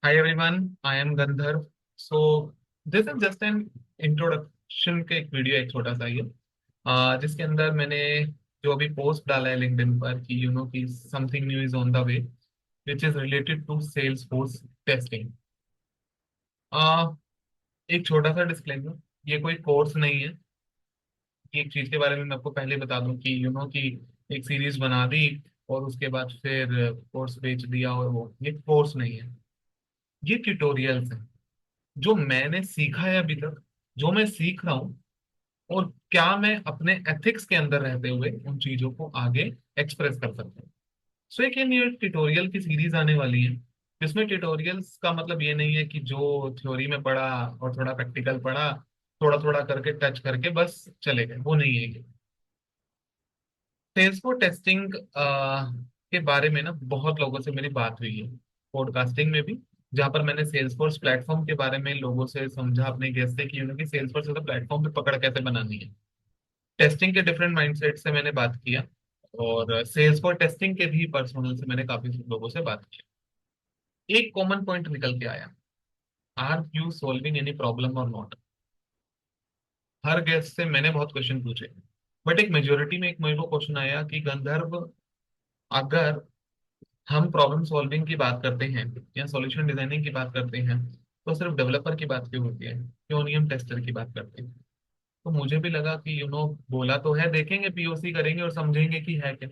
Hi everyone, I am Gandharv. So this is just an introduction के एक video एक छोटा सा ही है जिसके अंदर मैंने जो अभी पोस्ट डाला है लिंक्डइन पर कि कि something new is on the way which is related to Salesforce testing. एक छोटा सा डिस्क्लेमर, ये कोई कोर्स नहीं है। कि एक चीज के बारे में मैं आपको पहले बता दूं कि कि एक सीरीज बना दी और उसके बाद फिर कोर्स बेच दिया, और वो ये कोर्स नहीं है, ये ट्यूटोरियल्स है। जो मैंने सीखा है अभी तक, जो मैं सीख रहा हूँ, और क्या मैं अपने एथिक्स के अंदर रहते हुए उन चीजों को आगे एक्सप्रेस कर सकता हूँ। सो एक ये ट्यूटोरियल की सीरीज आने वाली है, जिसमें ट्यूटोरियल्स का मतलब ये नहीं है कि जो थ्योरी में पढ़ा और थोड़ा प्रैक्टिकल पढ़ा, थोड़ा थोड़ा करके टच करके बस चले गए, वो नहीं है ये। सेल्सफोर्स टेस्टिंग के बारे में ना बहुत लोगों से मेरी बात हुई है, पॉडकास्टिंग में भी, जहां पर मैंने सेल्सफोर्स प्लेटफॉर्म के बारे में लोगों से समझा अपने गेस्ट से कि उनकी सेल्सफोर्स एज प्लेटफॉर्म पे पकड़ कैसे बनानी है। टेस्टिंग के डिफरेंट माइंडसेट से मैंने बात किया, और सेल्सफोर्स टेस्टिंग के भी पर्सनल से मैंने काफी लोगों से बात की। एक कॉमन पॉइंट निकल के आया, are you solving any problem or not. हर गेस्ट से मैंने बहुत क्वेश्चन पूछे, बट एक मेजोरिटी में एक मेरे को क्वेश्चन आया कि गंधर्व, अगर हम प्रॉब्लम सॉल्विंग की बात करते हैं या सॉल्यूशन डिजाइनिंग की बात करते हैं, तो सिर्फ डेवलपर की बात क्यों होती है, क्यों नहीं हम टेस्टर की बात करते हैं। तो मुझे भी लगा कि बोला तो है, देखेंगे पीओसी करेंगे और समझेंगे कि है क्या।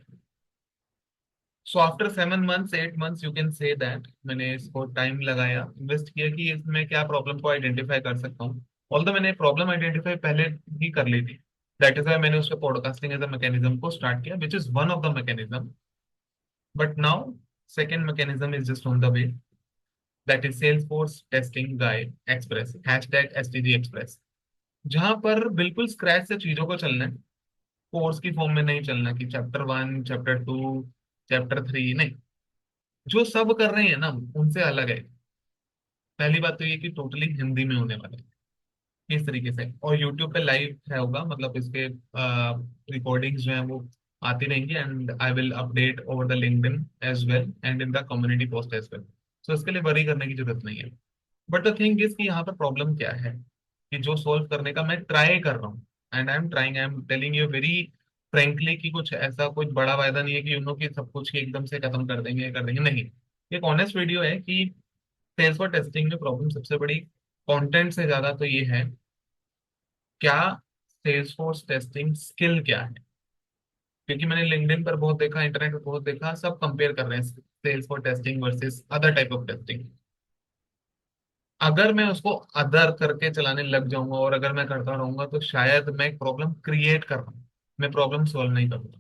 So after 7 months 8 months you can say that मैंने इसको टाइम लगाया, इन्वेस्ट किया कि इसमें क्या प्रॉब्लम को आइडेंटिफाई कर सकता हूँ। ऑल्दो मैंने प्रॉब्लम आइडेंटिफाई पहले ही कर ली थी, दैट इज वाई मैंने उसको पॉडकास्टिंग एज अ मैकेनिज्म को स्टार्ट किया, which is one of the mechanism. But now second mechanism is just on the way, that is Salesforce Testing Guide Express, hashtag STG Express। जहां पर बिल्कुल scratch से चीजों को चलना है, कोर्स की फॉर्म में नहीं चलना कि चैप्टर 1 चैप्टर 2 चैप्टर 3 नहीं। जो सब कर रहे हैं ना, उनसे अलग है। पहली बात तो ये कि टोटली हिंदी में होने वाला है इस तरीके से, और यूट्यूब पे लाइव है होगा, मतलब इसके रिकॉर्डिंग्स जो है वो आती रहेंगी, and I will update over the LinkedIn as well and in the community post as well. So इसके लिए वरी करने की जरूरत नहीं है। बट द थिंग इज कि यहाँ पर प्रॉब्लम क्या है, कि जो सोल्व करने का मैं ट्राई कर रहा हूँ, and I am trying, I am telling you very frankly कि कुछ ऐसा कुछ बड़ा वायदा नहीं है कि की सब कुछ ही एकदम से खत्म कर देंगे नहीं। एक ऑनेस्ट वीडियो है कि सेल्स फॉर टेस्टिंग में प्रॉब्लम सबसे बड़ी कंटेंट से ज्यादा तो ये है, क्या सेल्स फोर्स टेस्टिंग स्किल क्या है। क्योंकि मैंने लिंक्डइन पर बहुत देखा, इंटरनेट पर बहुत देखा, सब कंपेयर कर रहे हैं sales for testing versus other type of testing. अगर मैं उसको अदर करके चलाने लग जाऊंगा और अगर मैं करता रहूंगा, तो शायद मैं एक प्रॉब्लम क्रिएट कर रहा हूँ, मैं प्रॉब्लम सॉल्व नहीं करूंगा।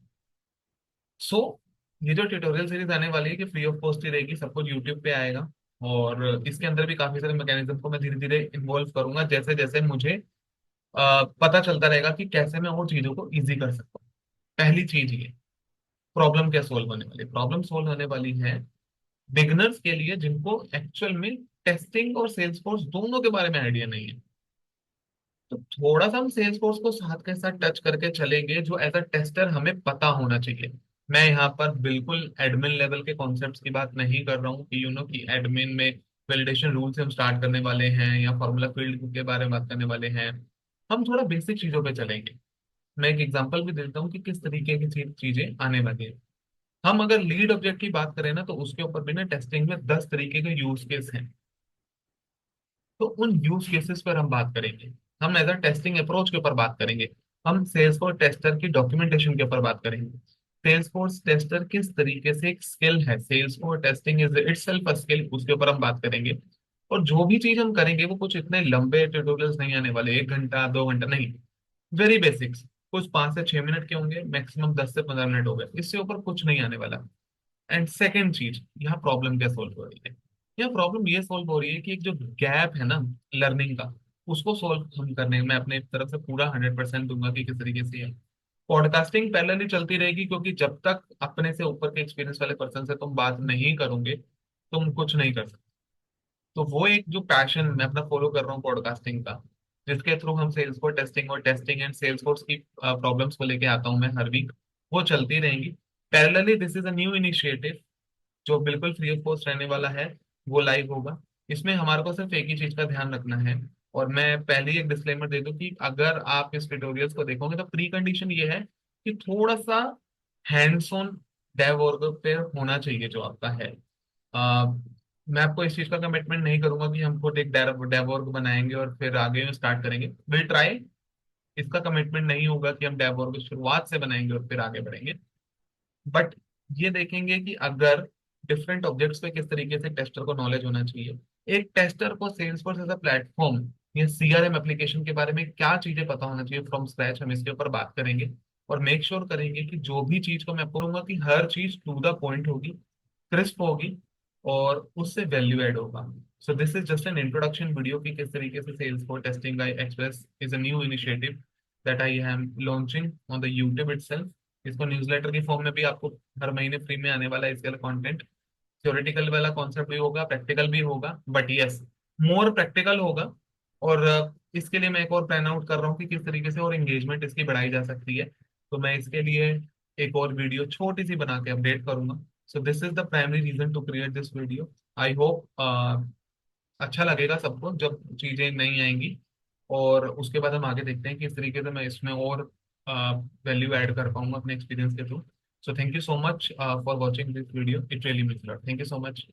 सो ये जो ट्यूटोरियल सीरीज आने वाली है कि फ्री ऑफ कॉस्ट ही रहेगी, सब कुछ यूट्यूब पे आएगा, और इसके अंदर भी काफी सारे मैकेनिज्म को मैं धीरे धीरे इन्वॉल्व करूंगा, जैसे जैसे मुझे पता चलता रहेगा कि कैसे मैं वो चीजों को इजी कर सकता हूँ। पहली चीज ये, प्रॉब्लम क्या सोल्व होने वाली, प्रॉब्लम सोल्व होने वाली है बिगनर्स के लिए जिनको एक्चुअल में टेस्टिंग और सेल्स फोर्स दोनों के बारे में आइडिया नहीं है। तो थोड़ा सा हम सेल्स फोर्स को साथ के साथ टच करके चलेंगे, जो एज अ टेस्टर हमें पता होना चाहिए। मैं यहाँ पर बिल्कुल एडमिन लेवल के कॉन्सेप्ट्स की बात नहीं कर रहा हूँ कि कि एडमिन में वैलिडेशन रूल से हम स्टार्ट करने वाले हैं या फॉर्मूला फील्ड के बारे में बात करने वाले हैं। हम थोड़ा बेसिक चीजों पे चलेंगे। मैं एक एग्जांपल भी देता हूँ कि किस तरीके की चीजें आने वाली है। हम अगर लीड ऑब्जेक्ट की बात करें ना, तो उसके ऊपर भी ना टेस्टिंग में 10 तरीके के यूज केस हैं। तो उन यूज केसेस पर हम बात करेंगे, हम एज अ टेस्टिंग अप्रोच के ऊपर बात करेंगे, हम सेल्सफोर्स टेस्टर की डॉक्यूमेंटेशन के ऊपर बात करेंगे। सेल्सफोर्स टेस्टर किस तरीके से एक स्किल है, Salesforce testing is itself a skill, उसके ऊपर हम बात करेंगे। और जो भी चीज हम करेंगे वो कुछ इतने लंबे ट्यूटोरियल्स नहीं आने वाले, 1 घंटा 2 घंटा नहीं, वेरी बेसिक्स, कुछ 5 से 6 मिनट के होंगे, मैक्सिमम 10 से 15 मिनट हो गए, इससे ऊपर कुछ नहीं आने वाला। एंड सेकेंड चीज, यहाँ प्रॉब्लम क्या सोल्व हो रही है, यहाँ प्रॉब्लम ये सोल्व हो रही है कि एक जो गैप है ना लर्निंग का, उसको सोल्व हम करने में अपने तरफ से पूरा 100% दूंगा कि किस तरीके से है। पॉडकास्टिंग पैरेलली चलती रहेगी, क्योंकि जब तक अपने से ऊपर के एक्सपीरियंस वाले पर्सन से तुम बात नहीं करोगे, तुम कुछ नहीं कर सकते। तो वो एक जो पैशन मैं अपना फॉलो कर रहा हूँ पॉडकास्टिंग का, जिसके थ्रू हम सेल्स फोर्स टेस्टिंग और टेस्टिंग एंड सेल्स फोर्स की प्रॉब्लम्स को लेके आता हूँ मैं हर वीक, वो चलती रहेंगी parallelly. This is a new initiative जो बिल्कुल फ्री ऑफ कॉस्ट रहने वाला है, वो लाइव होगा। इसमें हमारे को सिर्फ एक ही चीज का ध्यान रखना है। और मैं पहले ही एक डिस्क्लेमर दे दूं कि अगर आप इस ट्यूटोरियल्स को देखोगे तो प्री कंडीशन ये है कि थोड़ा सा हैंड्स ऑन डेव वर्क पे होना चाहिए जो आपका है। आ, मैं आपको इस चीज का कमिटमेंट नहीं करूंगा कि हम खुद एक डेव वर्क बनाएंगे और फिर आगे स्टार्ट करेंगे, विल ट्राई। इसका कमिटमेंट नहीं होगा कि हम डेव वर्क शुरुआत से बनाएंगे और फिर आगे बढ़ेंगे। बट ये देखेंगे कि अगर डिफरेंट ऑब्जेक्ट्स पे किस तरीके से टेस्टर को नॉलेज होना चाहिए, एक टेस्टर को सेल्सफोर्स एज अ प्लेटफॉर्म या सीआरएम एप्लीकेशन के बारे में क्या चीजें पता होना चाहिए फ्रॉम स्क्रैच, हम इसके ऊपर बात करेंगे। और मेक श्योर करेंगे कि जो भी चीज को मैं आपको कहूंगा कि हर चीज टू द पॉइंट होगी, क्रिस्प होगी, और उससे वैल्यू ऐड होगा। So this is just an introduction video कि किस तरीके से sales for testing I express is a new initiative that I am launching on the YouTube itself. इसको न्यूज़लेटर की फॉर्म में भी आपको हर महीने फ्री में आने वाला है इसका कंटेंट। थ्योरेटिकल वाला कॉन्सेप्ट भी होगा, प्रैक्टिकल भी होगा, बट यस, मोर प्रैक्टिकल होगा। और इसके लिए मैं एक और प्लान आउट कर रहा हूँ कि किस तरीके से और एंगेजमेंट इसकी बढ़ाई जा सकती है। तो मैं इसके लिए एक और वीडियो छोटी सी बना के अपडेट करूंगा। So this is the primary reason to create this video. I hope अच्छा लगेगा सबको जब चीजें नई आएंगी। और उसके बाद हम आगे देखते हैं कि इस तरीके से मैं इसमें और वैल्यू ऐड कर पाऊंगा अपने एक्सपीरियंस के through. So thank you so much for watching this video, it really means lot, thank you so much.